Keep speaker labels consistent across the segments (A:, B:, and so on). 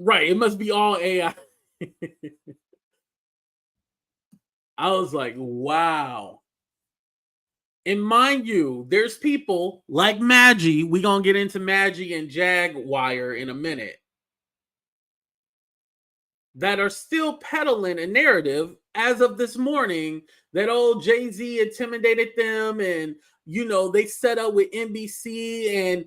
A: Right. It must be all AI. I was like, wow. And mind you, there's people like Magie. We're going to get into Magie and Jaguar in a minute that are still peddling a narrative as of this morning that old Jay-Z intimidated them and, they set up with NBC. And,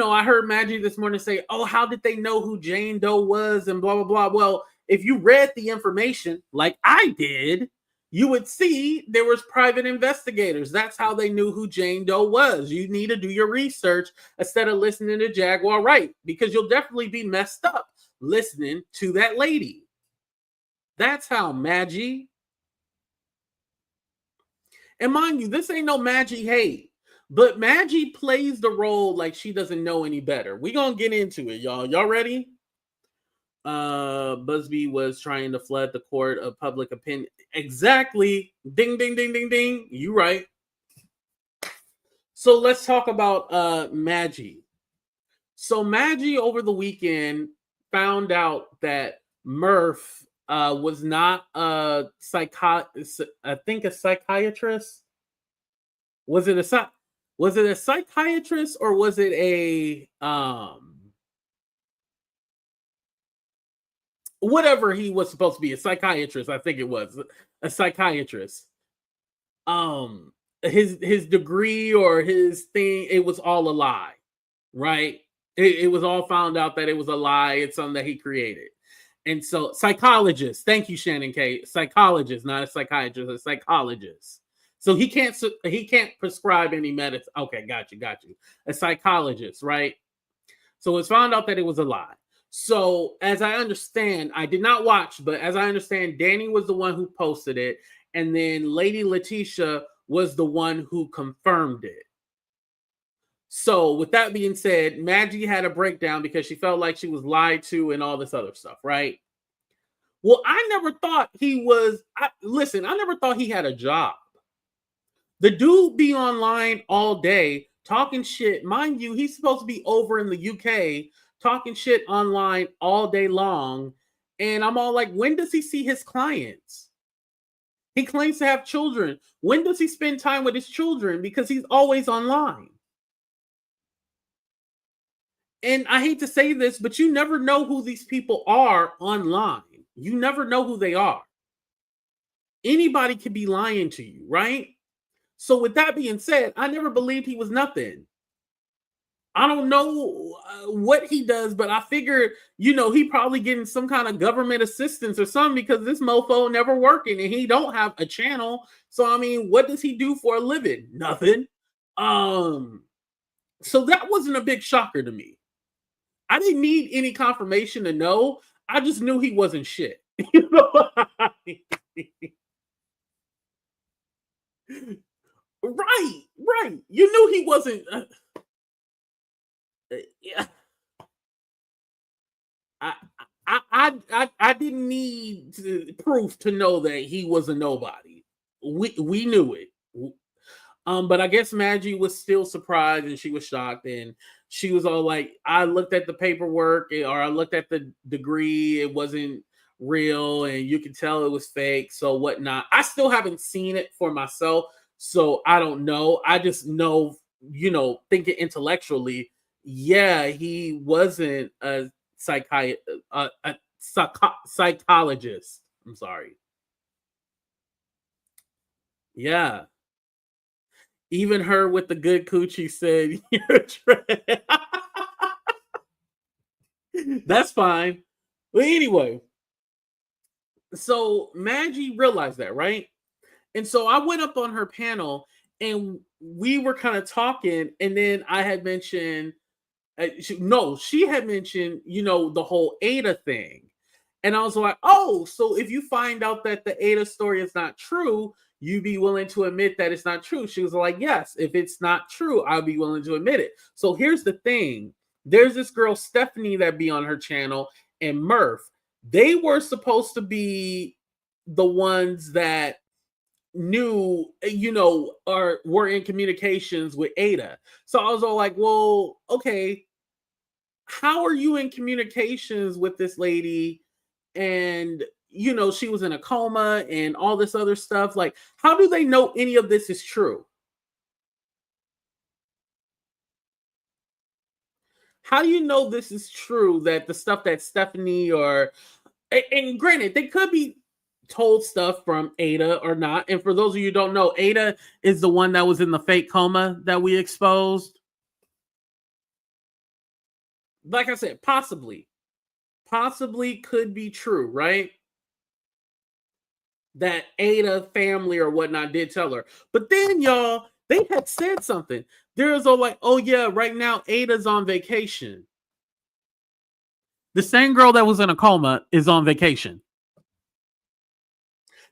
A: I heard Magie this morning say, oh, how did they know who Jane Doe was and blah, blah, blah. Well, if you read the information like I did, you would see there was private investigators. That's how they knew who Jane Doe was. You need to do your research instead of listening to Jaguar Wright, because you'll definitely be messed up listening to that lady. That's how, Magie. And mind you, this ain't no Magie hate, but Magie plays the role like she doesn't know any better. We gonna get into it, y'all. Y'all ready? Buzbee was trying to flood the court of public opinion. Exactly. Ding, ding, ding, ding, ding. You right. So let's talk about Magie. So Magie over the weekend found out that Murph was not a psychiatrist. Was it a psychiatrist or was it a whatever he was supposed to be, a psychiatrist? I think it was a psychiatrist. His degree or his thing, it was all a lie, right? It was all found out that it was a lie. It's something that he created. And so, psychologist. Thank you, Shannon K. Psychologist, not a psychiatrist, a psychologist. So he can't prescribe any medicine. Okay, got you. A psychologist, right? So it's found out that it was a lie. So as I understand, I did not watch, but as I understand, Danny was the one who posted it, and then Lady Letitia was the one who confirmed it. So with that being said, Magie had a breakdown because she felt like she was lied to and all this other stuff, right? Well, I never thought he was. I never thought he had a job. The dude be online all day talking shit. Mind you, he's supposed to be over in the UK talking shit online all day long. And I'm all like, when does he see his clients? He claims to have children. When does he spend time with his children? Because he's always online. And I hate to say this, but you never know who these people are online. You never know who they are. Anybody could be lying to you, right? So with that being said, I never believed he was nothing. I don't know what he does, but I figured, he probably getting some kind of government assistance or something, because this mofo never working and he don't have a channel. So, I mean, what does he do for a living? Nothing. So that wasn't a big shocker to me. I didn't need any confirmation to know. I just knew he wasn't shit. Right. You knew he wasn't. Yeah. I didn't need proof to know that he was a nobody. We knew it. But I guess Magie was still surprised and she was shocked, and she was all like, I looked at the paperwork or I looked at the degree, it wasn't real and you could tell it was fake, so whatnot. I still haven't seen it for myself, so I don't know. I just know, thinking intellectually, yeah, he wasn't a psychologist. I'm sorry. Yeah. Even her with the good coochie said, you're trash. That's fine. But anyway, so Magie realized that, right? And so I went up on her panel and we were kind of talking. And then I had mentioned, she had mentioned, the whole Ada thing. And I was like, oh, so if you find out that the Ada story is not true, you'd be willing to admit that it's not true. She was like, yes, if it's not true, I'll be willing to admit it. So here's the thing. There's this girl, Stephanie, that be on her channel, and Murph. They were supposed to be the ones that knew, or were in communications with Ada. So I was all like, well, okay. how are you in communications with this lady? And she was in a coma and all this other stuff. Like, how do they know any of this is true? How do you know this is true, that the stuff that Stephanie and granted, they could be told stuff from Ada or not. And for those of you who don't know, Ada is the one that was in the fake coma that we exposed. Like I said, possibly could be true, right? That Ada family or whatnot did tell her. But then, y'all, they had said something. There was all like, oh yeah, right now Ada's on vacation. The same girl that was in a coma is on vacation.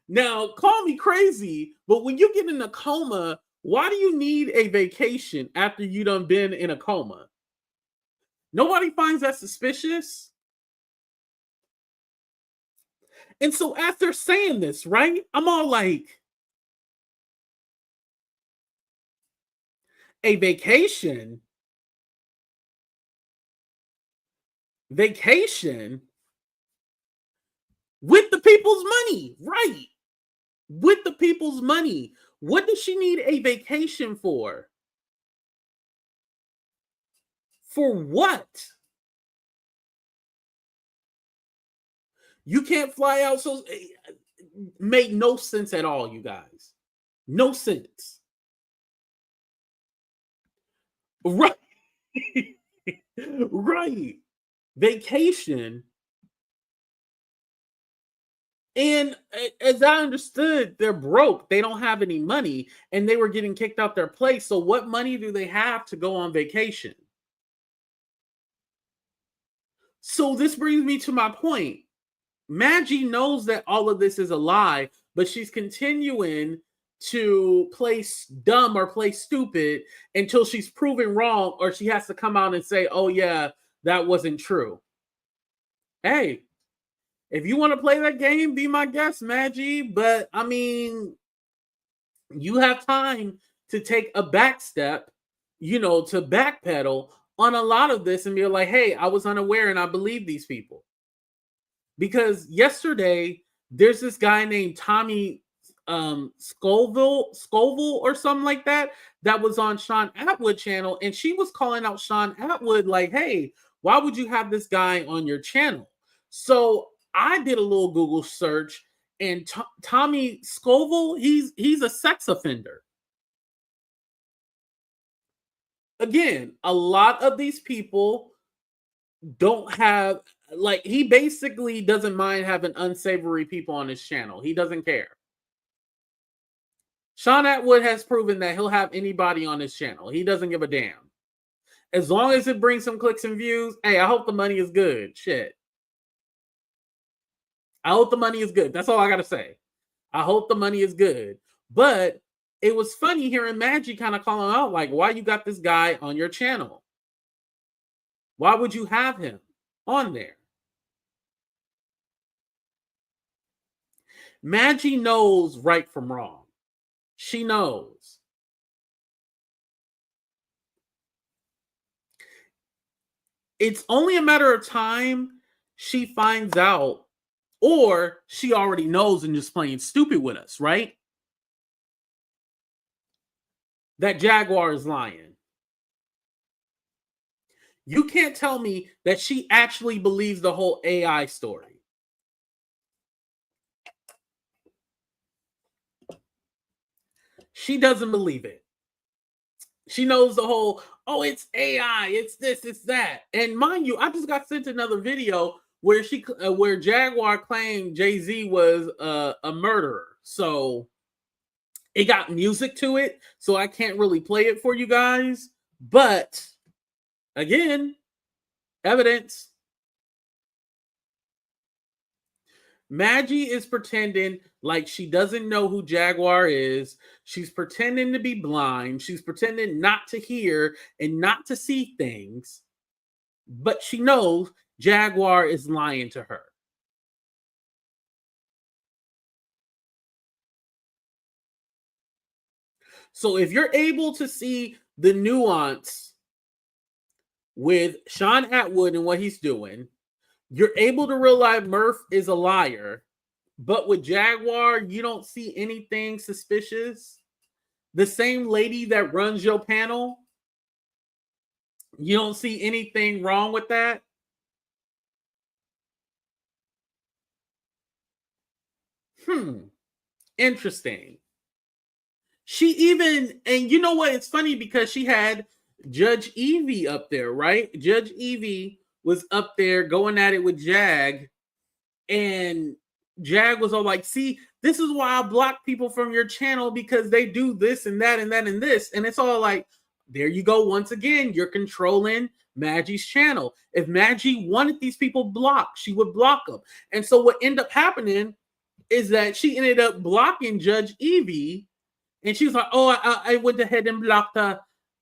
A: Now, call me crazy, but when you get in a coma, why do you need a vacation after you done been in a coma? Nobody finds that suspicious. And so after saying this, right, I'm all like, a vacation? Vacation? With the people's money, right? With the people's money. What does she need a vacation for? For what? You can't fly out, so make no sense at all, you guys. No sense. Right. Right. Vacation. And as I understood, they're broke. They don't have any money, and they were getting kicked out their place. So what money do they have to go on vacation? So this brings me to my point. Magie knows that all of this is a lie, but she's continuing to play dumb or play stupid until she's proven wrong, or she has to come out and say, oh yeah, that wasn't true. Hey, if you want to play that game, be my guest, Magie. But I mean, you have time to take a back step, to backpedal on a lot of this and be like, hey, I was unaware and I believe these people. Because yesterday, there's this guy named Tommy Scoville or something like that was on Shawn Attwood channel, and she was calling out Shawn Attwood like, hey, why would you have this guy on your channel? So I did a little Google search, and Tommy Scoville, he's a sex offender. Again, a lot of these people don't have, like, he basically doesn't mind having unsavory people on his channel. He doesn't care. Shawn Attwood has proven that he'll have anybody on his channel. He doesn't give a damn. As long as it brings some clicks and views, hey, I hope the money is good. Shit. I hope the money is good. That's all I got to say. I hope the money is good. But it was funny hearing Magie kind of calling out, like, why you got this guy on your channel? Why would you have him on there? Magie knows right from wrong. She knows. It's only a matter of time she finds out, or she already knows and just playing stupid with us, right? That Jaguar is lying. You can't tell me that she actually believes the whole AI story. She doesn't believe it. She knows the whole, oh, it's AI, it's this, it's that. And mind you, I just got sent another video where where Jaguar claimed Jay-Z was a murderer. So it got music to it, so I can't really play it for you guys. But again, evidence. Magie is pretending like she doesn't know who Jaguar is. She's pretending to be blind. She's pretending not to hear and not to see things. But she knows Jaguar is lying to her. So if you're able to see the nuance with Shawn Attwood and what he's doing. You're able to realize Murph is a liar, but with Jaguar, you don't see anything suspicious. The same lady that runs your panel, you don't see anything wrong with that. Interesting. She even, and you know what? It's funny because she had Judge Evie up there, right? Judge Evie was up there going at it with Jag, and Jag was all like, see, this is why I block people from your channel, because they do this and that and that and this. And it's all like, there you go. Once again, you're controlling Maggie's channel. If Magie wanted these people blocked, she would block them. And so what ended up happening is that she ended up blocking Judge Evie. And she was like, oh, I went ahead and blocked her.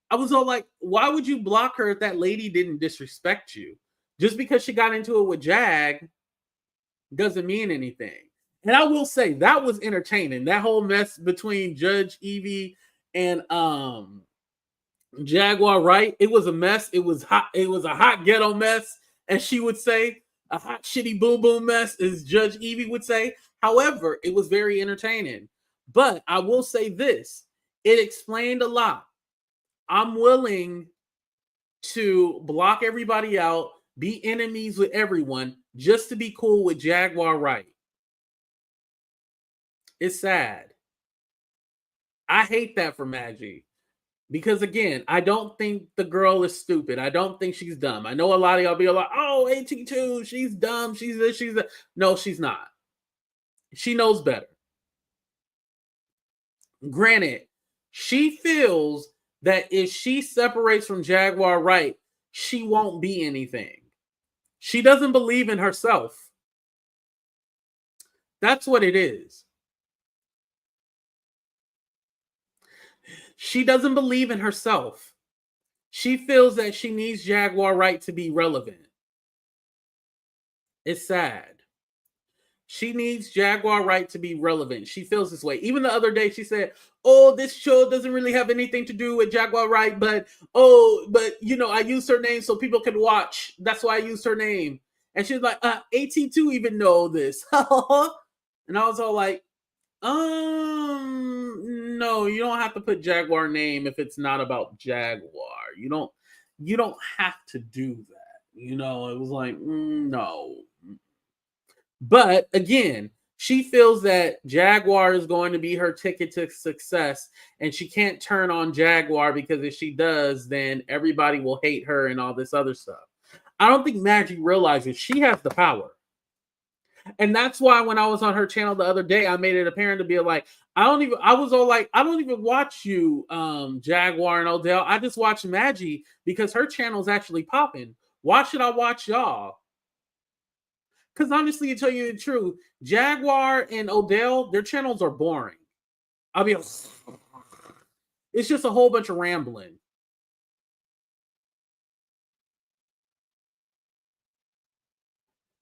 A: I was all like, why would you block her if that lady didn't disrespect you? Just because she got into it with Jag doesn't mean anything. And I will say that was entertaining. That whole mess between Judge Evie and Jaguar Wright. It was a mess. It was hot. It was a hot ghetto mess, as she would say. A hot shitty boom boom mess, as Judge Evie would say. However, it was very entertaining. But I will say this, it explained a lot. I'm willing to block everybody out, be enemies with everyone, just to be cool with Jaguar Wright. It's sad. I hate that for Magie. Because again, I don't think the girl is stupid. I don't think she's dumb. I know a lot of y'all be like, oh, AT2, she's dumb. She's this, she's that. No, she's not. She knows better. Granted, she feels that if she separates from Jaguar Wright, she won't be anything. She doesn't believe in herself. That's what it is. She doesn't believe in herself. She feels that she needs Jaguar Wright to be relevant. It's sad. She needs Jaguar Wright to be relevant. She feels this way. Even the other day, she said, oh, this show doesn't really have anything to do with Jaguar Wright, but you know, I used her name so people can watch. That's why I used her name. And she's like, AT2 even know this. And I was all like, no, you don't have to put Jaguar name if it's not about Jaguar. You don't have to do that. You know, it was like, no. But again, she feels that Jaguar is going to be her ticket to success, and she can't turn on Jaguar, because if she does, then everybody will hate her and all this other stuff. I don't think Magie realizes she has the power. And that's why when I was on her channel the other day, I made it apparent to be like, I don't even watch you, Jaguar and Odell. I just watch Magie because her channel is actually popping. Why should I watch y'all? Because honestly, to tell you the truth, Jaguar and Odell, their channels are boring. I mean, it's just a whole bunch of rambling.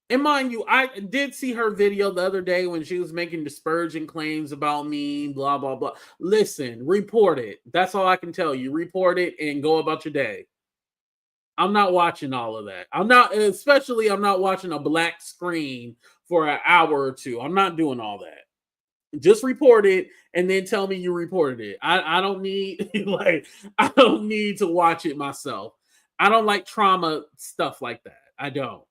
A: And mind you, I did see her video the other day when she was making disparaging claims about me, blah, blah, blah. Listen, report it. That's all I can tell you. Report it and go about your day. I'm not watching all of that. I'm not watching a black screen for an hour or two. I'm not doing all that. Just report it and then tell me you reported it. I don't need I don't need to watch it myself. I don't like trauma stuff like that. I don't.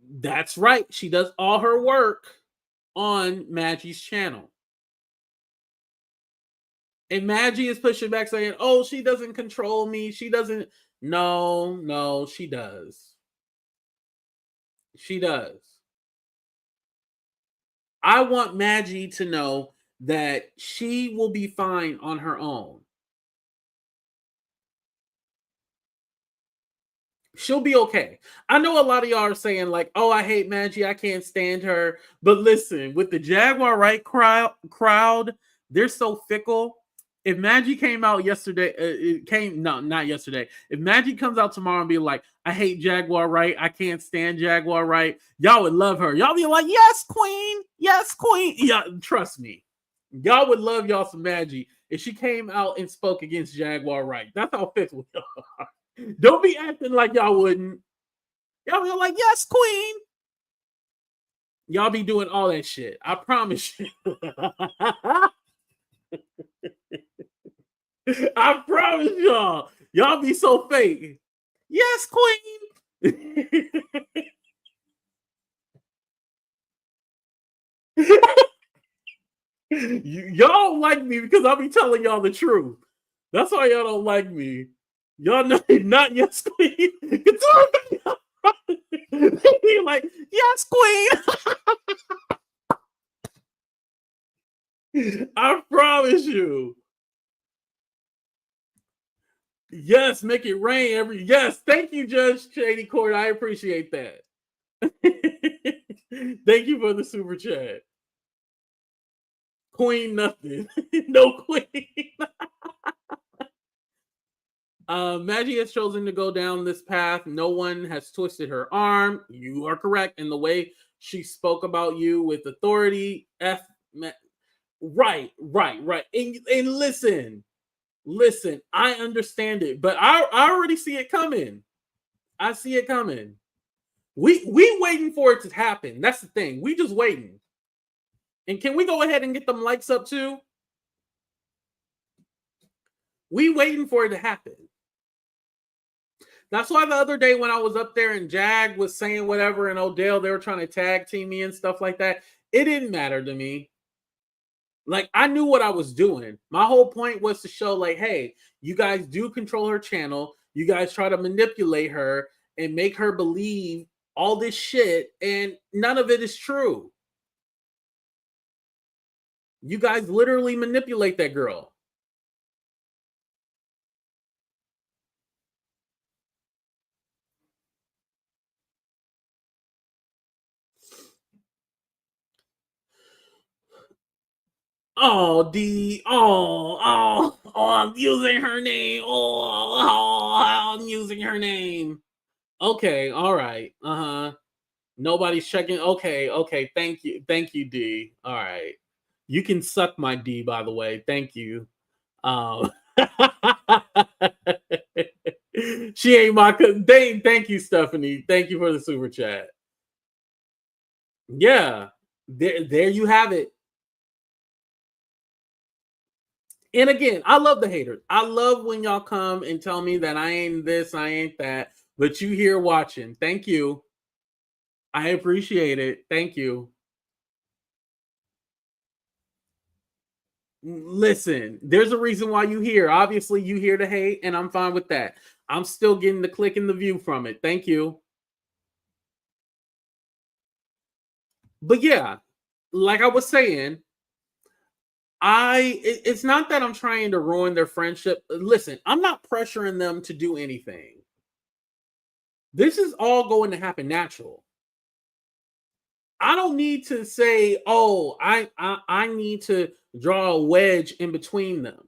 A: That's right. She does all her work on Maggie's channel. And Magie is pushing back saying, oh, she doesn't control me. She doesn't. No, she does. She does. I want Magie to know that she will be fine on her own. She'll be okay. I know a lot of y'all are saying like, oh, I hate Magie. I can't stand her. But listen, with the Jaguar Wright crowd, they're so fickle. If Magie came out yesterday, not yesterday. If Magie comes out tomorrow and be like, I hate Jaguar Wright, I can't stand Jaguar Wright, y'all would love her. Y'all be like, yes, queen. Yes, queen. Yeah, trust me. Y'all would love y'all some Magie if she came out and spoke against Jaguar Wright. That's how fickle y'all are. Don't be acting like y'all wouldn't. Y'all be like, yes, queen. Y'all be doing all that shit. I promise you. I promise y'all. Y'all be so fake. Yes, queen. Y'all don't like me because I'll be telling y'all the truth. That's why y'all don't like me. Y'all know not yes, queen. They be like, yes, queen. I promise you. Yes, make it rain every. Yes, thank you, Judge Shady Court. I appreciate that. Thank you for the super chat. Queen, nothing. No queen. Magie has chosen to go down this path. No one has twisted her arm. You are correct in the way she spoke about you with authority. Right. And listen, I understand it, but I already see it coming. I see it coming. We waiting for it to happen. That's the thing. We just waiting. And can we go ahead and get them likes up too? We waiting for it to happen. That's why the other day when I was up there and Jag was saying whatever and Odell, they were trying to tag team me and stuff like that. It didn't matter to me. Like, I knew what I was doing. My whole point was to show, like, hey, you guys do control her channel. You guys try to manipulate her and make her believe all this shit, and none of it is true. You guys literally manipulate that girl. Oh, I'm using her name. I'm using her name. Okay, all right. Nobody's checking. Okay. Thank you, D. All right, you can suck my D. By the way, thank you. She ain't my. Thank you, Stephanie. Thank you for the super chat. Yeah, there you have it. And again, I love the haters. I love when y'all come and tell me that I ain't this, I ain't that, but you here watching. Thank you. I appreciate it. Thank you. Listen, there's a reason why you here. Obviously, you here to hate, and I'm fine with that. I'm still getting the click and the view from it. Thank you. But yeah, like I was saying, it's not that I'm trying to ruin their friendship. Listen, I'm not pressuring them to do anything. This is all going to happen natural. I don't need to say, oh, I need to draw a wedge in between them.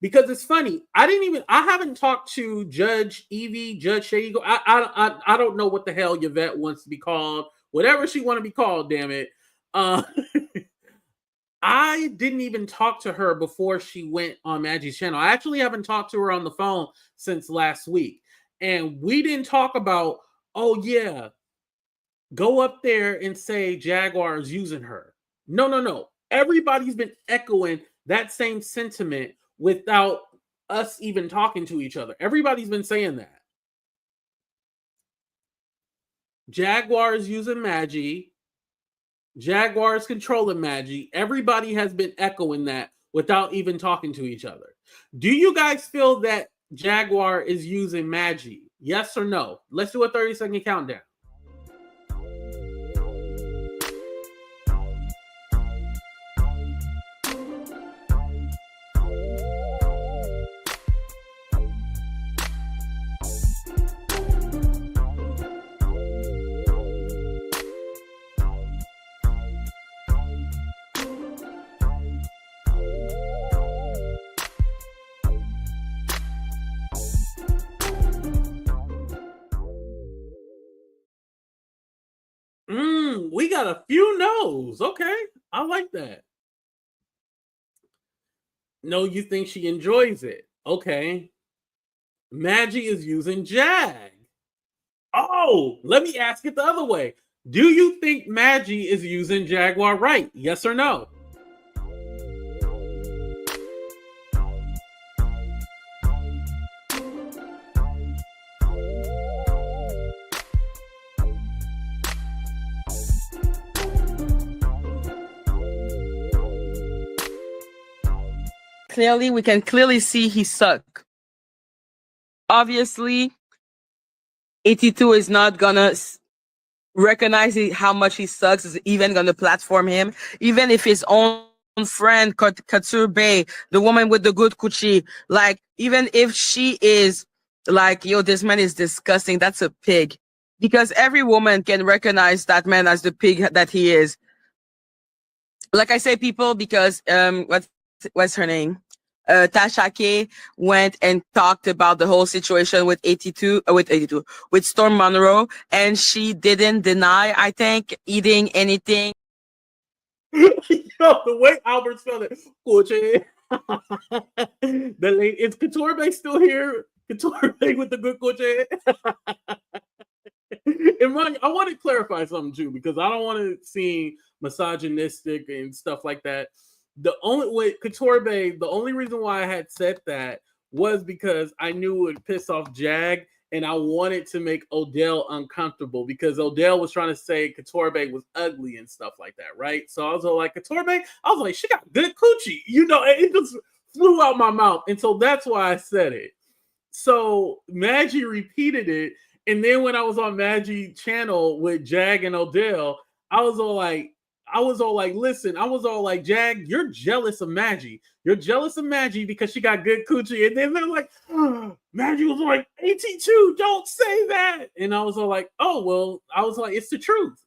A: Because it's funny, I haven't talked to Judge Evie, Judge Shady. I don't know what the hell Yvette wants to be called. Whatever she want to be called, damn it. I didn't even talk to her before she went on Maggie's channel. I actually haven't talked to her on the phone since last week. And we didn't talk about, oh yeah, go up there and say Jaguar is using her. No. Everybody's been echoing that same sentiment without us even talking to each other. Everybody's been saying that. Jaguar is using Magie. Jaguar is controlling Magie. Everybody has been echoing that without even talking to each other. Do you guys feel that Jaguar is using Magie? Yes or no? Let's do a 30-second countdown. We got a few no's. Okay, I like that. No, you think she enjoys it. Okay. Madgie is using Jag. Oh, let me ask it the other way. Do you think Madgie is using Jaguar Wright? Yes or no?
B: Clearly, we can clearly see he suck. Obviously, 82 is not gonna recognize how much he sucks, is even gonna platform him, even if his own friend Couture Bay, the woman with the good coochie, like even if she is like, yo, this man is disgusting, that's a pig, because every woman can recognize that man as the pig that he is. Like I say, people, because what's her name? Tasha K went and talked about the whole situation with 82, with Storm Monroe, and she didn't deny, I think, eating anything.
A: Yo, the way Albert spelled it, coche. The lady, is Couture Bay still here? Couture Bay with the good coche. I want to clarify something too, because I don't want to seem misogynistic and stuff like that. The only way Couture Bay, the only reason why I had said that was because I knew it would piss off Jag, and I wanted to make Odell uncomfortable, because Odell was trying to say Couture Bay was ugly and stuff like that, right? So I was all like, Couture Bay, I was like, she got good coochie, it just flew out my mouth, and so that's why I said it. So Magie repeated it, and then when I was on Magie channel with Jag and Odell, I was all like, listen, I was all like, Jag, you're jealous of Magie. You're jealous of Magie because she got good coochie. And then they're like, oh, Magie was like, 82, don't say that. And I was all like, oh, well, I was like, it's the truth,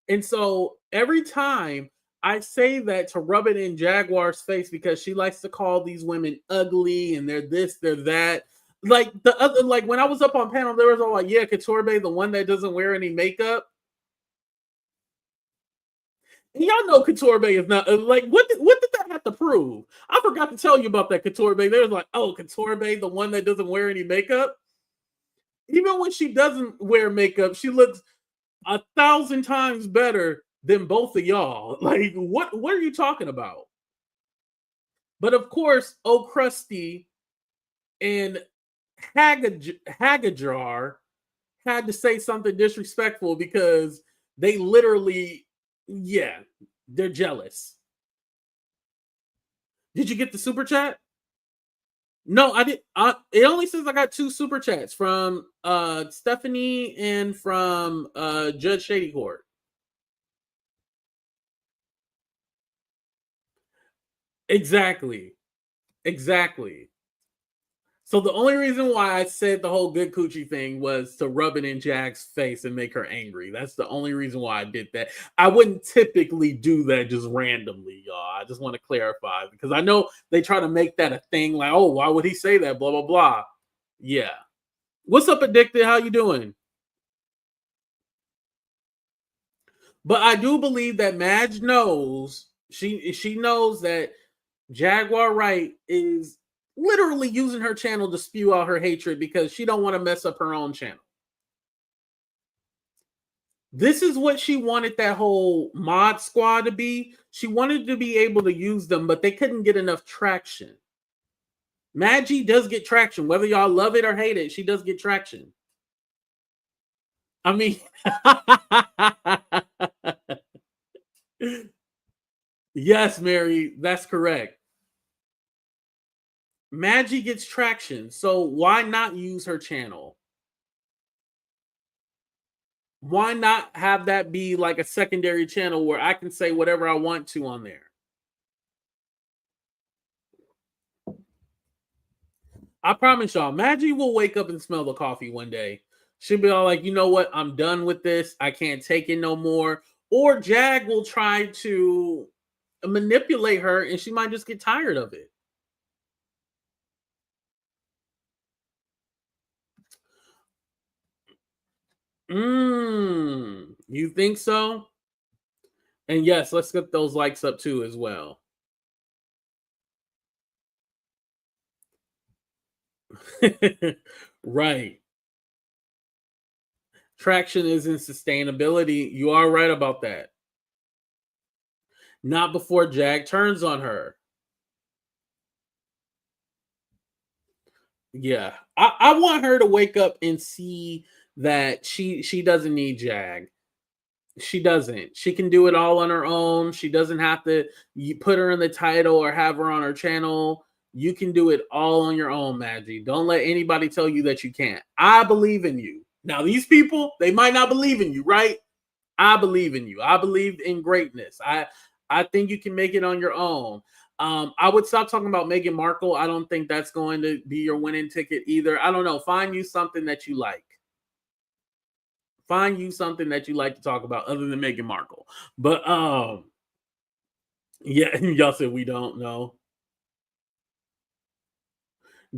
A: And so every time I say that to rub it in Jaguar's face, because she likes to call these women ugly and they're this, they're that. Like the other, like when I was up on panel, there was all like, yeah, Couture Bay, the one that doesn't wear any makeup. And y'all know Couture Bay is not like, what did that have to prove? I forgot to tell you about that Couture Bay. There was like, oh, Couture Bay, the one that doesn't wear any makeup. Even when she doesn't wear makeup, she looks 1,000 times better than both of y'all. Like, what are you talking about? But of course, O'Krusty and Hagajar had to say something disrespectful, because they literally, yeah, they're jealous. Did you get the super chat? No, I did. It only says I got 2 super chats from Stephanie and from Judge Shady Court. Exactly. So the only reason why I said the whole good coochie thing was to rub it in Jag's face and make her angry. That's the only reason why I did that. I wouldn't typically do that just randomly, y'all. I just want to clarify, because I know they try to make that a thing, like, oh, why would he say that? Blah, blah, blah. Yeah. What's up, Addicted? How you doing? But I do believe that Madge knows, she knows that Jaguar Wright is literally using her channel to spew out her hatred, because she don't want to mess up her own channel. This is what she wanted that whole mod squad to be. She wanted to be able to use them, but they couldn't get enough traction. Magie does get traction. Whether y'all love it or hate it, she does get traction. I mean, yes, Mary, that's correct. Magie gets traction, so why not use her channel? Why not have that be like a secondary channel where I can say whatever I want to on there? I promise y'all, Magie will wake up and smell the coffee one day. She'll be all like, you know what? I'm done with this. I can't take it no more. Or Jag will try to manipulate her, and she might just get tired of it. You think so? And yes, let's get those likes up too as well. Right. Traction isn't sustainability. You are right about that. Not before Jag turns on her. Yeah. I want her to wake up and see that she doesn't need Jag. She doesn't. She can do it all on her own. She doesn't have to put her in the title or have her on her channel. You can do it all on your own, Magie. Don't let anybody tell you that you can't. I believe in you. Now, these people, they might not believe in you, right? I believe in you. I believe in greatness. I think you can make it on your own. I would stop talking about Meghan Markle. I don't think that's going to be your winning ticket either. I don't know. Find you something that you like. Find you something that you like to talk about other than Meghan Markle. But yeah, y'all said we don't know.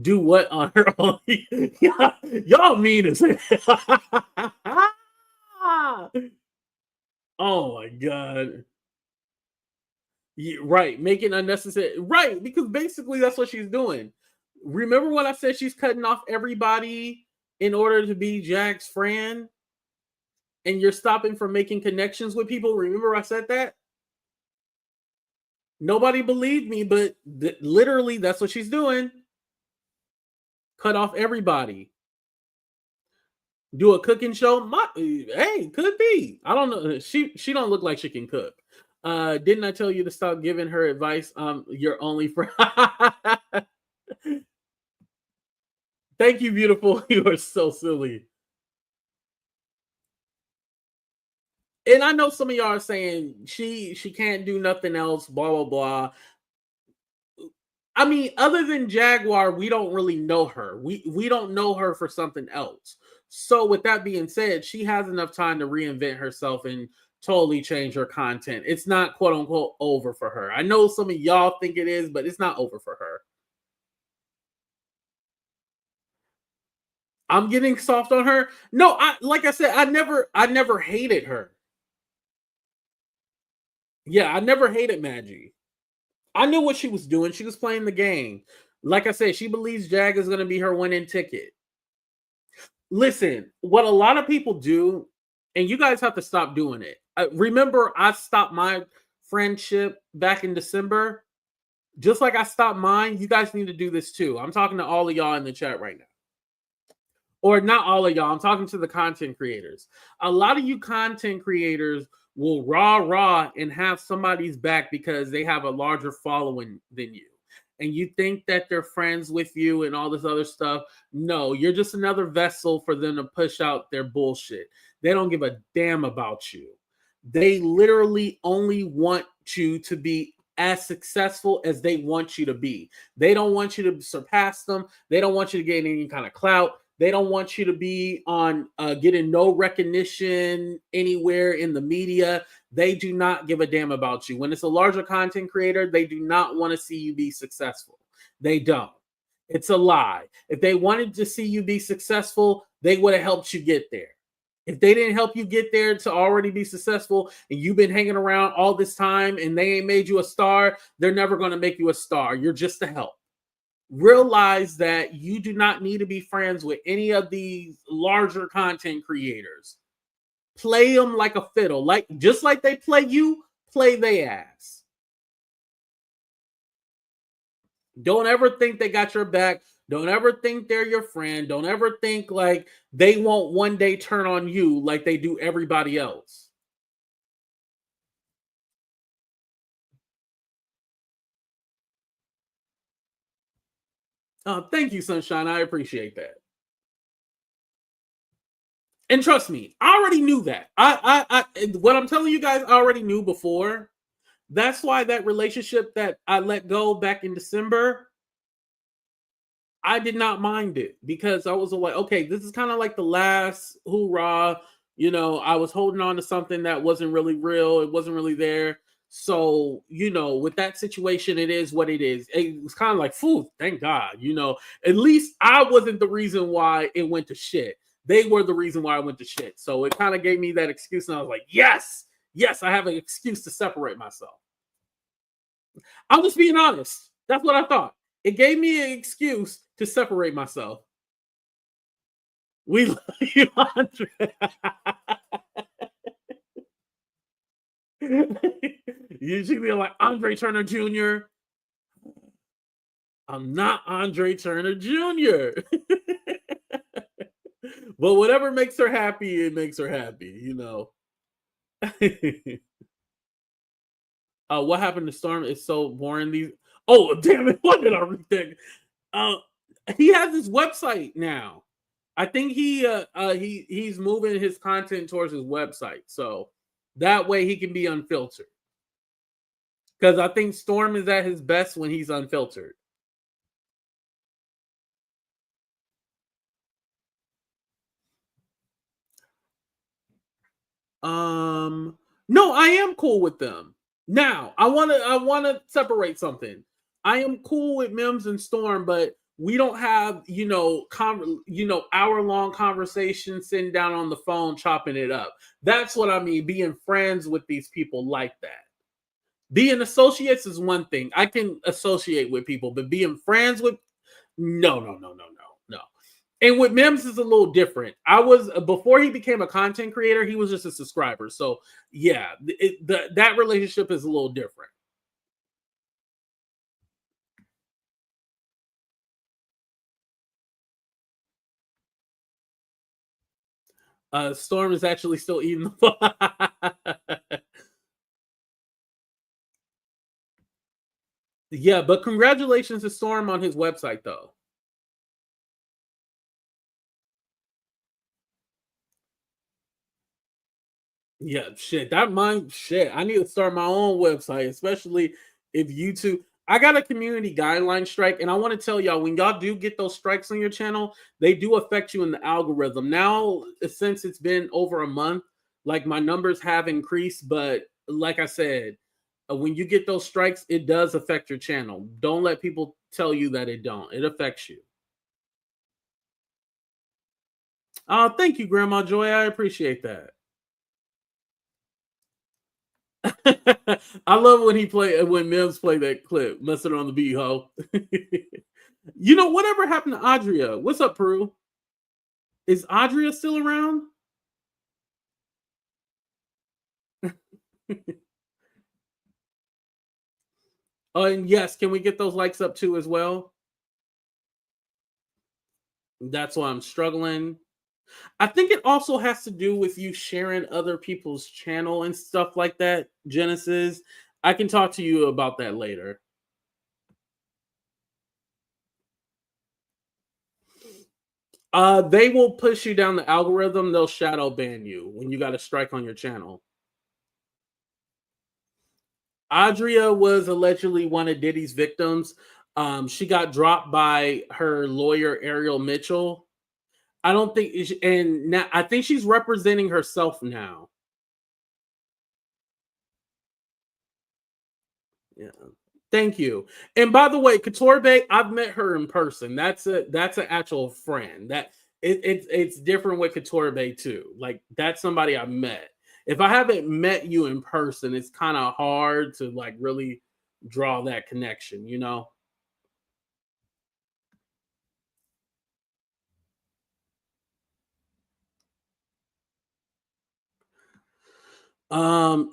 A: Do what on her own? Y'all mean as oh my god. Yeah, right. Make it unnecessary. Right, because basically that's what she's doing. Remember when I said she's cutting off everybody in order to be Jack's friend? And you're stopping from making connections with people? Remember I said that? Nobody believed me, but literally that's what she's doing. Cut off everybody. Do a cooking show? Hey, could be. I don't know. She don't look like she can cook. Didn't I tell you to stop giving her advice? Your only friend. Thank you, beautiful. You are so silly. And I know some of y'all are saying she can't do nothing else, blah blah blah. I mean, other than Jaguar, we don't really know her. We don't know her for something else. So with that being said, she has enough time to reinvent herself and totally change her content. It's not quote unquote over for her. I know some of y'all think it is, but it's not over for her. I'm getting soft on her. No, like I said, I never hated her. Yeah, I never hated Magie. I knew what she was doing. She was playing the game. Like I said, she believes Jag is going to be her winning ticket. Listen, what a lot of people do, and you guys have to stop doing it. Remember, I stopped my friendship back in December. Just like I stopped mine, you guys need to do this too. I'm talking to all of y'all in the chat right now. Or not all of y'all. I'm talking to the content creators. A lot of you content creators will rah and have somebody's back because they have a larger following than you. And you think that they're friends with you and all this other stuff. No, you're just another vessel for them to push out their bullshit. They don't give a damn about you. They literally only want you to be as successful as they want you to be. They don't want you to surpass them. They don't want you to get any kind of clout. They don't want you to be on getting no recognition anywhere in the media. They do not give a damn about you. When it's a larger content creator, they do not want to see you be successful. They don't. It's a lie. If they wanted to see you be successful, they would have helped you get there. If they didn't help you get there to already be successful and you've been hanging around all this time and they ain't made you a star, they're never going to make you a star. You're just a help. Realize that you do not need to be friends with any of these larger content creators. Play them like a fiddle, just like they play you, play they ass. Don't ever think they got your back. Don't ever think they're your friend. Don't ever think like they won't one day turn on you like they do everybody else. Thank you, Sunshine. I appreciate that. And trust me, I already knew that. What I'm telling you guys, I already knew before. That's why that relationship that I let go back in December, I did not mind it because I was like, okay, this is kind of like the last hoorah. I was holding on to something that wasn't really real. It wasn't really there. So, with that situation, it is what it is. It was kind of like, phew, thank God, at least I wasn't the reason why it went to shit. They were the reason why I went to shit. So it kind of gave me that excuse. And I was like, yes, I have an excuse to separate myself. I'm just being honest. That's what I thought. It gave me an excuse to separate myself. We love you, Andre. You should be like Andre Turner Jr. I'm not Andre Turner Jr. But whatever makes her happy, it makes her happy, you know. What happened to Storm is so boring. These oh damn it! What did I read that? Uh, he has his website now. I think he's moving his content towards his website, so that way he can be unfiltered. Because I think Storm is at his best when he's unfiltered. No, I am cool with them. Now, I wanna separate something. I am cool with Mims and Storm, but we don't have, hour-long conversations sitting down on the phone chopping it up. That's what I mean, being friends with these people like that. Being associates is one thing. I can associate with people, but being friends with no. And with Mims is a little different. I was before he became a content creator, he was just a subscriber. So yeah, that relationship is a little different. Storm is actually still eating the Yeah, but congratulations to Storm on his website though. Yeah, shit. I need to start my own website, especially if YouTube. I got a community guideline strike, and I want to tell y'all when y'all do get those strikes on your channel, they do affect you in the algorithm. Now, since it's been over a month, like my numbers have increased, but like I said, when you get those strikes, it does affect your channel. Don't let people tell you that it don't. It affects you. Thank you, Grandma Joy. I appreciate that. I love when Mims play that clip, messing on the beat, ho. Whatever happened to Adria? What's up, Prue? Is Adria still around? Oh, and yes, can we get those likes up too as well? That's why I'm struggling. I think it also has to do with you sharing other people's channel and stuff like that, Genesis. I can talk to you about that later. They will push you down the algorithm. They'll shadow ban you when you got a strike on your channel. Adria was allegedly one of Diddy's victims. She got dropped by her lawyer Ariel Mitchell. I don't think, and now I think she's representing herself now. Yeah. Thank you. And by the way, Couture Bay, I've met her in person. That's an actual friend. It's different with Couture Bay too. Like that's somebody I've met. If I haven't met you in person, it's kind of hard to like really draw that connection, you know?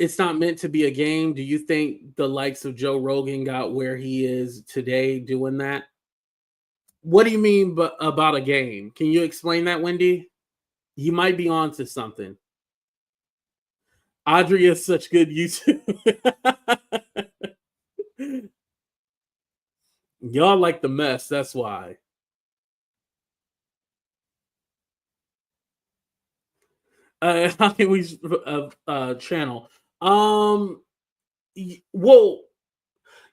A: It's not meant to be a game. Do you think the likes of Joe Rogan got where he is today doing that? What do you mean about a game? Can you explain that, Wendy? You might be on to something. Audrey is such good YouTube. Y'all like the mess, that's why. How can we channel? Well,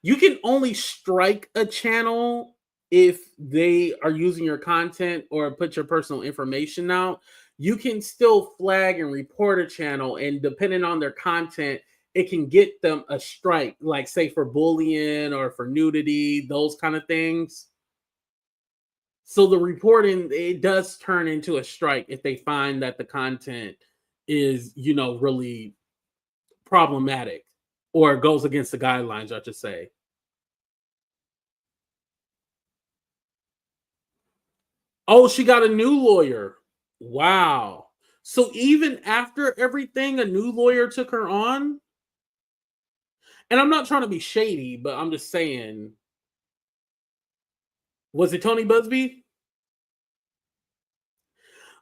A: you can only strike a channel if they are using your content or put your personal information out. You can still flag and report a channel, and depending on their content, it can get them a strike, like say for bullying or for nudity, those kind of things. So the reporting, it does turn into a strike if they find that the content is, really problematic or goes against the guidelines, I should say. Oh, she got a new lawyer. Wow. So even after everything, a new lawyer took her on? And I'm not trying to be shady, but I'm just saying, was it Tony Buzbee?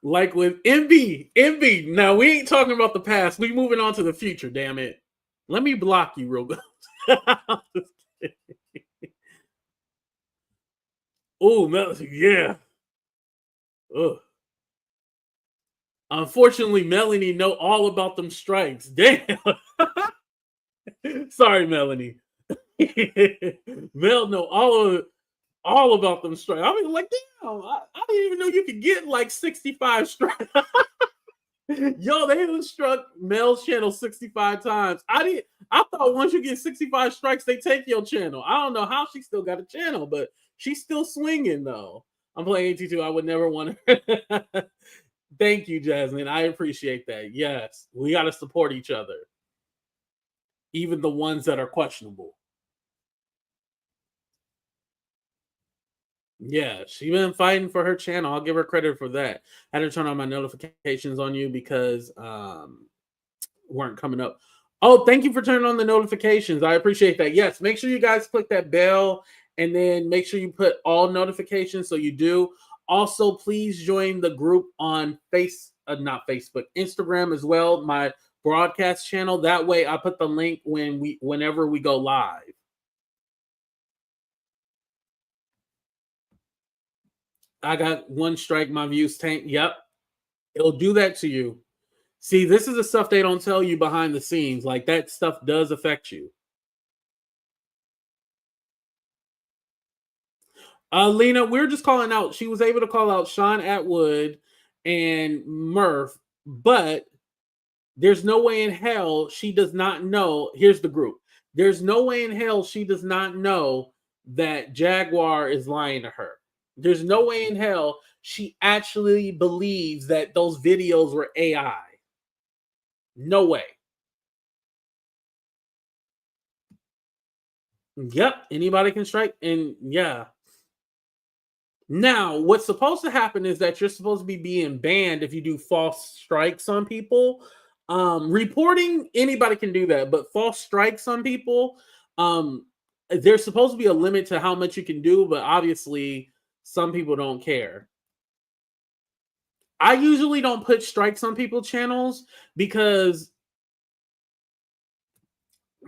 A: Like with Envy. Now we ain't talking about the past. We moving on to the future. Damn it. Let me block you real good. Oh, yeah. Ugh. Unfortunately, Melanie know all about them strikes. Damn. Sorry, Melanie. Mel know all about them strikes. I mean, like, damn, I didn't even know you could get like 65 strikes. Yo, they have struck Mel's channel 65 times. I thought once you get 65 strikes, they take your channel. I don't know how she still got a channel, but she's still swinging though. I'm playing AT2. I would never want to. Thank you, Jasmine. I appreciate that. Yes, we got to support each other, even the ones that are questionable. Yeah, she been fighting for her channel. I'll give her credit for that. I had to turn on my notifications on you because weren't coming up. Oh, thank you for turning on the notifications. I appreciate that. Yes, make sure you guys click that bell and then make sure you put all notifications so you do. Also, please join the group on not Facebook, Instagram as well, my broadcast channel. That way I put the link whenever we go live. I got one strike, my views tank. Yep. It'll do that to you. See, this is the stuff they don't tell you behind the scenes. Like, that stuff does affect you. Lena, we're just calling out. She was able to call out Shawn Attwood and Murph, but there's no way in hell she does not know. Here's the group. There's no way in hell she does not know that Jaguar is lying to her. There's no way in hell she actually believes that those videos were AI. No way. Yep, anybody can strike. And yeah. Now, what's supposed to happen is that you're supposed to be being banned if you do false strikes on people. Reporting, anybody can do that, but false strikes on people, there's supposed to be a limit to how much you can do, but obviously some people don't care. I usually don't put strikes on people's channels because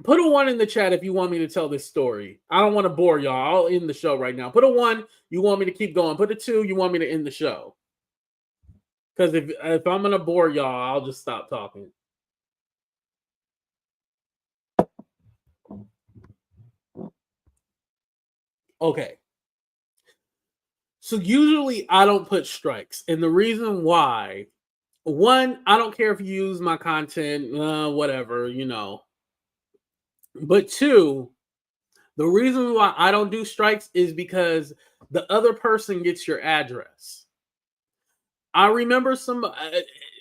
A: put a 1 in the chat if you want me to tell this story. I don't want to bore y'all. I'll end the show right now. Put a 1, you want me to keep going. Put a 2, you want me to end the show. Because if I'm going to bore y'all, I'll just stop talking. Okay. So usually I don't put strikes. And the reason why, 1, I don't care if you use my content, whatever, you know. But 2, the reason why I don't do strikes is because the other person gets your address. I remember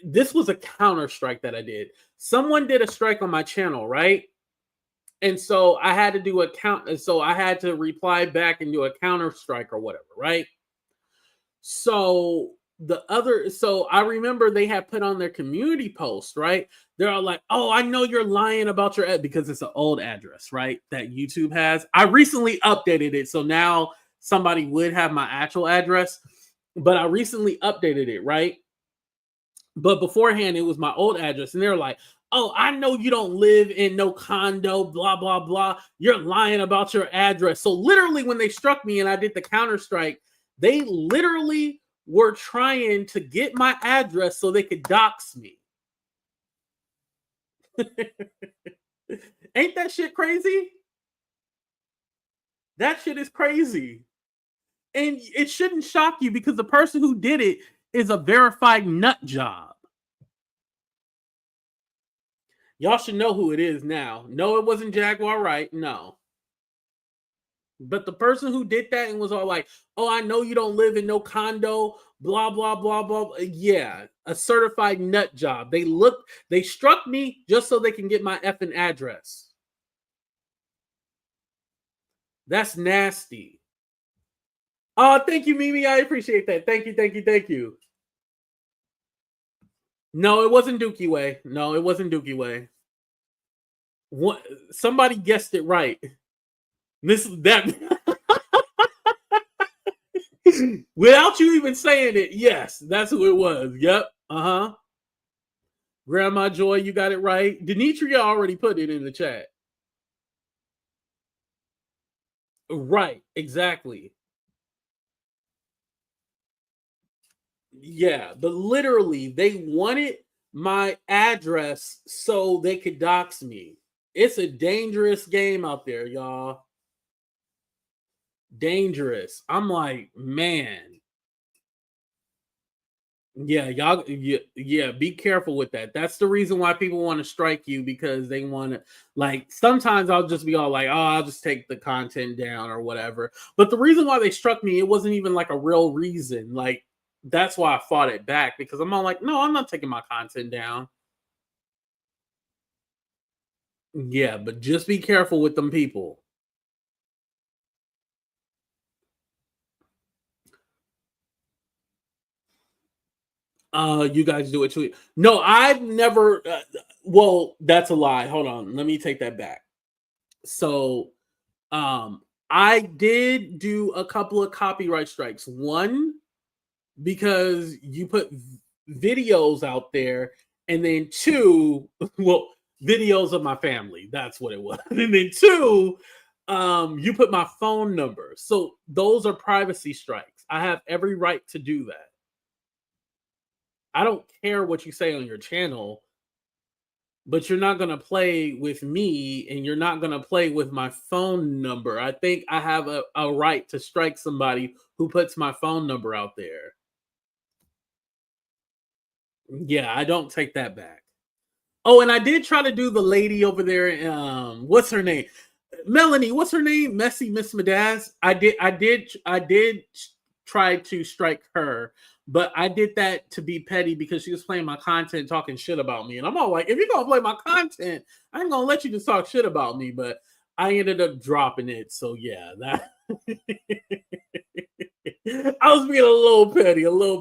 A: this was a counter strike that I did. Someone did a strike on my channel, right? And so I had to do a count. So I had to reply back and do a counter strike or whatever, right? So I remember they had put on their community post, right? They're all like, oh, I know you're lying about your ad because it's an old address, right? That YouTube has. I recently updated it. So now somebody would have my actual address, but I recently updated it, right? But beforehand, it was my old address. And they're like, oh, I know you don't live in no condo, blah, blah, blah. You're lying about your address. So literally when they struck me and I did the counter strike, they literally were trying to get my address so they could dox me. Ain't that shit crazy? That shit is crazy. And it shouldn't shock you because the person who did it is a verified nut job. Y'all should know who it is now. No, it wasn't Jaguar Wright. No. But the person who did that and was all like, oh, I know you don't live in no condo, blah, blah, blah, blah. Yeah, a certified nut job. They struck me just so they can get my effing address. That's nasty. Thank you, Mimi. I appreciate that. Thank you, thank you, thank you. No, it wasn't Dookie Way. No, it wasn't Dookie Way. What? Somebody guessed it right. This that without you even saying it. Yes, that's who it was. Yep. Uh-huh. Grandma Joy, you got it right. Denitria already put it in the chat. Right, exactly. Yeah, but literally, they wanted my address so they could dox me. It's a dangerous game out there, y'all. Dangerous. I'm like, man. Yeah, y'all. Yeah, be careful with that. That's the reason why people want to strike you, because they want to. Like, sometimes I'll just be all like, "Oh, I'll just take the content down or whatever." But the reason why they struck me, it wasn't even like a real reason. Like, that's why I fought it back, because I'm all like, "No, I'm not taking my content down." Yeah, but just be careful with them people. You guys do it too. No, I've never. Well, that's a lie. Hold on, let me take that back. So, um, I did do a couple of copyright strikes. One, because you put videos out there, and then two, well, videos of my family. That's what it was. And then two, you put my phone number. So those are privacy strikes. I have every right to do that. I don't care what you say on your channel, but you're not going to play with me, and you're not going to play with my phone number. I think I have a right to strike somebody who puts my phone number out there. Yeah, I don't take that back. Oh, and I did try to do the lady over there. What's her name? Melanie. What's her name? Messy Miss Madaz. I did try to strike her, but I did that to be petty because she was playing my content, talking shit about me, and I'm all like, if you're gonna play my content, I ain't gonna let you just talk shit about me. But I ended up dropping it. So yeah, that I was being a little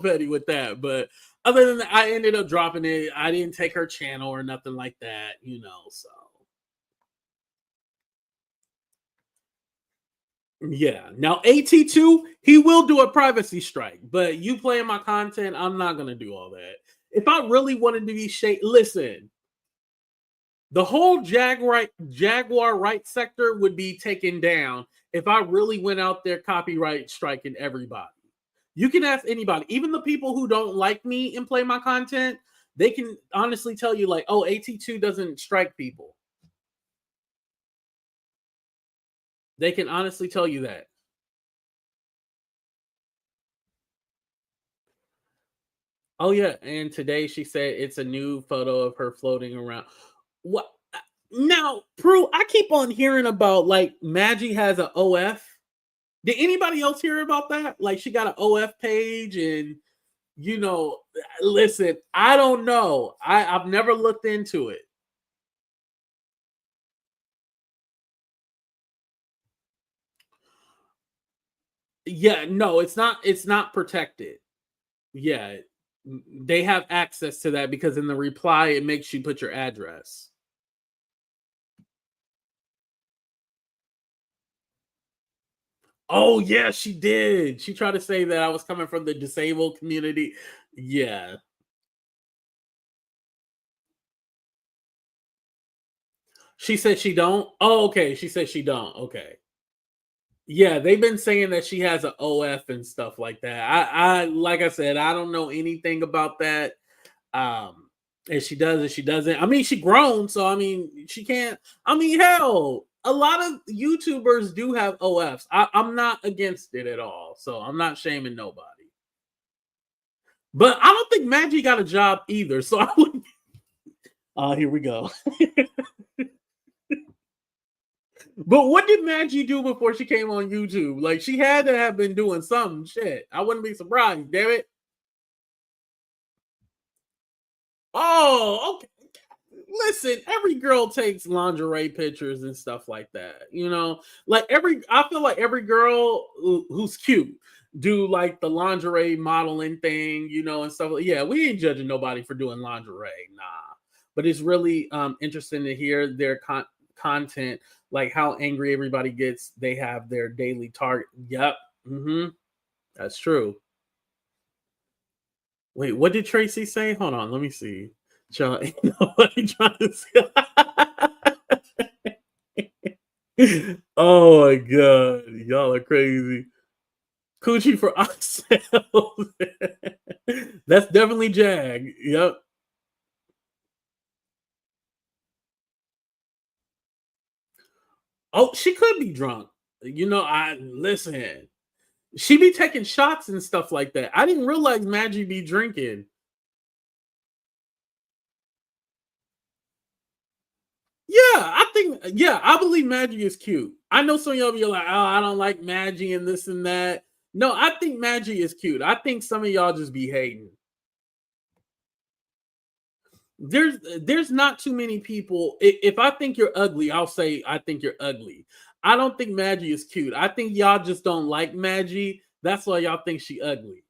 A: petty with that. But other than that, I ended up dropping it. I didn't take her channel or nothing like that, you know. So yeah. Now AT2, he will do a privacy strike, but you playing my content, I'm not gonna do all that. If I really wanted to be listen, the whole Jaguar Wright sector would be taken down if I really went out there copyright striking everybody. You can ask anybody, even the people who don't like me and play my content, they can honestly tell you, like, oh, AT2 doesn't strike people. They can honestly tell you that. Oh yeah, and today she said it's a new photo of her floating around. What now, Prue? I keep on hearing about, like, Magie has an OF. Did anybody else hear about that? Like, she got an OF page, and listen, I don't know. I've never looked into it. Yeah, no, it's not protected. Yeah, they have access to that because in the reply it makes you put your address. Oh yeah, she did. She tried to say that I was coming from the disabled community. Yeah. She said she don't. Oh, okay. She said she don't. Okay. Yeah, they've been saying that she has an OF and stuff like that. I like I said, I don't know anything about that. If she does, if she doesn't. I mean, she grown, so I mean, she can't. I mean, hell, a lot of YouTubers do have OFs. I'm not against it at all, so I'm not shaming nobody. But I don't think Magie got a job either, so I wouldn't. Here we go. But what did Magie do before she came on YouTube? Like, she had to have been doing some shit. I wouldn't be surprised, damn it. Oh, okay. Listen, every girl takes lingerie pictures and stuff like that. Like I feel like every girl who's cute, do like the lingerie modeling thing, you know, and stuff. Yeah, we ain't judging nobody for doing lingerie, nah. But it's really interesting to hear their content, like how angry everybody gets. They have their daily target. Yep, that's true. Wait, what did Tracy say? Hold on, let me see. Ain't nobody trying to say. Oh my god, y'all are crazy. Coochie for ourselves. That's definitely Jag. Yep. Oh, she could be drunk. You know, I listen. She be taking shots and stuff like that. I didn't realize Magie be drinking. Yeah, I believe Magie is cute. I know some of y'all be like, oh, I don't like Magie and this and that. No, I think Magie is cute. I think some of y'all just be hating. There's not too many people. If I think you're ugly, I'll say I think you're ugly. I don't think Magie is cute. I think y'all just don't like Magie. That's why y'all think she ugly.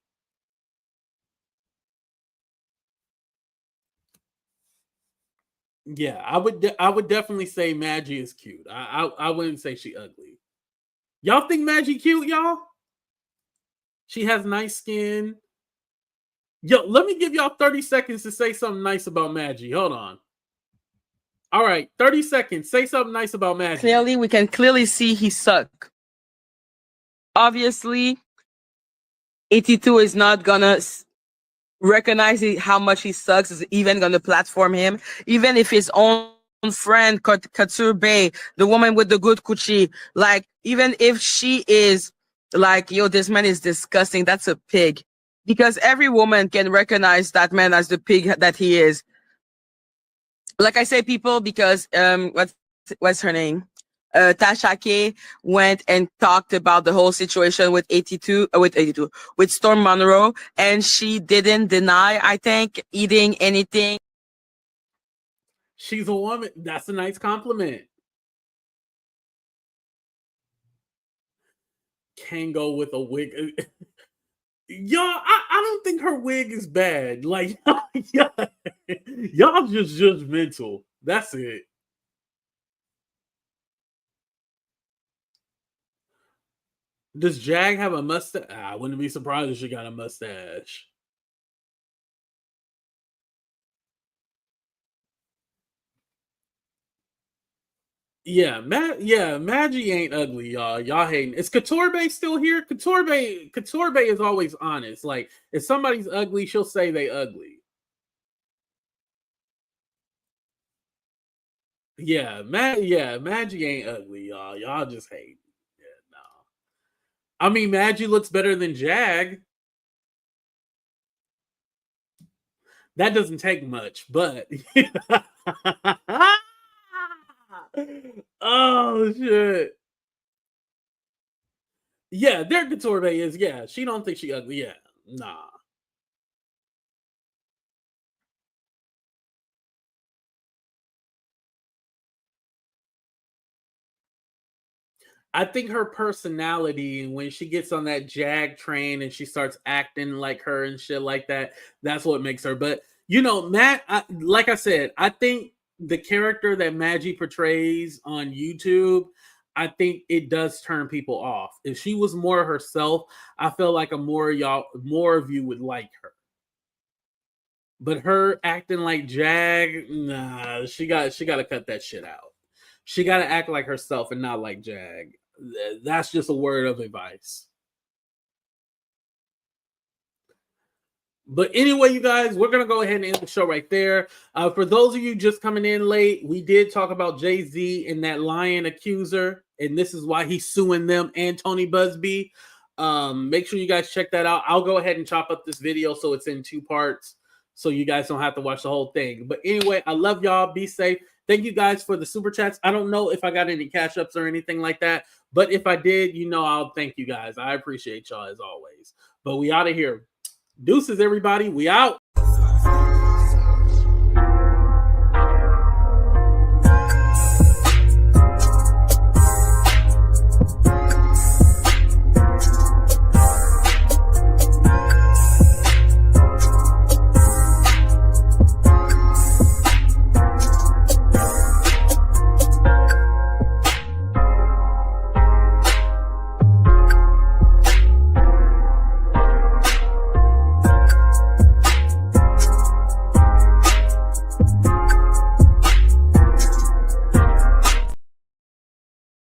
A: Yeah, I would definitely say Magie is cute. I wouldn't say she ugly. Y'all think Magie cute, y'all? She has nice skin. Yo, let me give y'all 30 seconds to say something nice about Magie. Hold on. All right, 30 seconds. Say something nice about Magie.
B: Clearly, we can clearly see he suck. Obviously, 82 is not gonna recognize how much he sucks, is even gonna platform him, even if his own friend Couture Bay, the woman with the good coochie, like even if she is like, yo, this man is disgusting, that's a pig, because every woman can recognize that man as the pig that he is. Like I say, people, because what's her name? Tasha K went and talked about the whole situation with 82, with Storm Monroe, and she didn't deny, I think, eating anything.
A: She's a woman. That's a nice compliment. Can go with a wig. Y'all, I don't think her wig is bad. Like, y'all just judgmental. That's it. Does Jag have a mustache? I wouldn't be surprised if she got a mustache. Yeah, Magie ain't ugly, y'all. Y'all hating. Is Couture Bay still here? Couture Bay is always honest. Like, if somebody's ugly, she'll say they ugly. Magie ain't ugly, y'all. Y'all just hate. Yeah, no. I mean, Magie looks better than Jag. That doesn't take much, but oh shit. Yeah, Derek Couture is, yeah. She don't think she ugly. Yeah. Nah. I think her personality, when she gets on that Jag train and she starts acting like her and shit like that, that's what makes her. But you know, like I said, I think the character that Magie portrays on YouTube, I think it does turn people off. If she was more herself, I feel like more of you would like her. But her acting like Jag, nah, she got to cut that shit out. She got to act like herself and not like Jag. That's just a word of advice. But anyway, you guys, we're going to go ahead and end the show right there. For those of you just coming in late, we did talk about Jay-Z and that lying accuser, and this is why he's suing them and Tony Buzbee. Make sure you guys check that out. I'll go ahead and chop up this video so it's in 2 parts so you guys don't have to watch the whole thing. But anyway, I love y'all. Be safe. Thank you guys for the super chats. I don't know if I got any cash ups or anything like that, but if I did, you know, I'll thank you guys. I appreciate y'all as always. But we out of here. Deuces, everybody. We out.